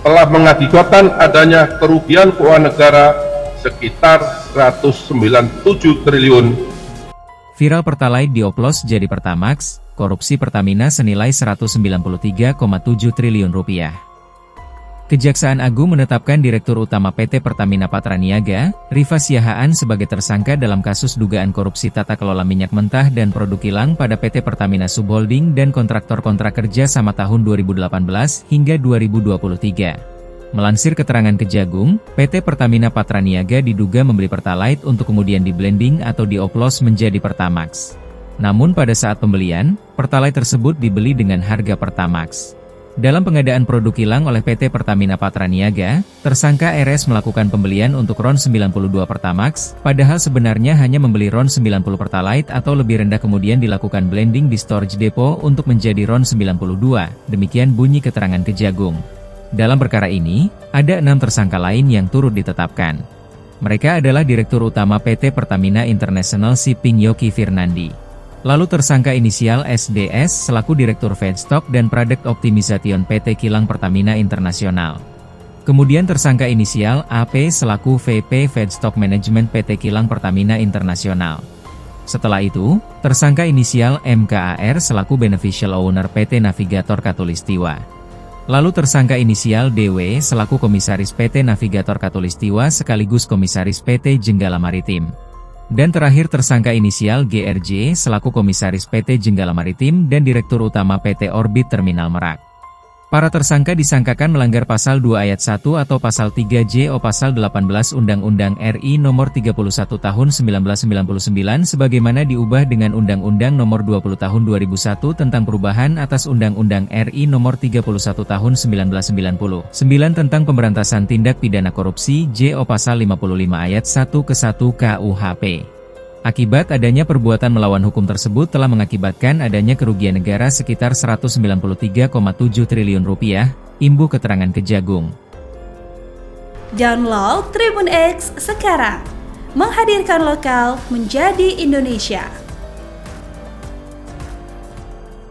telah mengakibatkan adanya kerugian keuangan negara sekitar 197 triliun. Viral Pertalite dioplos jadi Pertamax, korupsi Pertamina senilai 193,7 triliun rupiah. Kejaksaan Agung menetapkan Direktur Utama PT Pertamina Patraniaga, Rifa Siahaan sebagai tersangka dalam kasus dugaan korupsi tata kelola minyak mentah dan produk kilang pada PT Pertamina Subholding dan kontraktor kontrak kerja sama tahun 2018 hingga 2023. Melansir keterangan Kejagung, PT Pertamina Patraniaga diduga membeli Pertalite untuk kemudian di-blending atau dioplos menjadi Pertamax. Namun pada saat pembelian, Pertalite tersebut dibeli dengan harga Pertamax. Dalam pengadaan produk kilang oleh PT Pertamina Patraniaga, tersangka RS melakukan pembelian untuk RON 92 Pertamax, padahal sebenarnya hanya membeli RON 90 Pertalite atau lebih rendah kemudian dilakukan blending di storage depot untuk menjadi RON 92, demikian bunyi keterangan Kejagung. Dalam perkara ini, ada 6 tersangka lain yang turut ditetapkan. Mereka adalah Direktur Utama PT Pertamina International Shipping Yoki Firnandi. Lalu tersangka inisial SDS selaku Direktur Feedstock dan Product Optimization PT Kilang Pertamina Internasional. Kemudian tersangka inisial AP selaku VP Feedstock Management PT Kilang Pertamina Internasional. Setelah itu, tersangka inisial MKAR selaku Beneficial Owner PT Navigator Katulistiwa. Lalu tersangka inisial DW selaku Komisaris PT Navigator Katulistiwa sekaligus Komisaris PT Jenggala Maritim. Dan terakhir tersangka inisial GRJ selaku Komisaris PT Jenggala Maritim dan Direktur Utama PT Orbit Terminal Merak. Para tersangka disangkakan melanggar Pasal 2 Ayat 1 atau Pasal 3J o Pasal 18 Undang-Undang RI Nomor 31 Tahun 1999 sebagaimana diubah dengan Undang-Undang Nomor 20 Tahun 2001 tentang perubahan atas Undang-Undang RI Nomor 31 Tahun 1999 tentang pemberantasan tindak pidana korupsi JO Pasal 55 Ayat 1 ke 1 KUHP. Akibat adanya perbuatan melawan hukum tersebut telah mengakibatkan adanya kerugian negara sekitar 193,7 triliun rupiah, imbuh keterangan Kejagung. Download Tribun X sekarang, menghadirkan lokal menjadi Indonesia.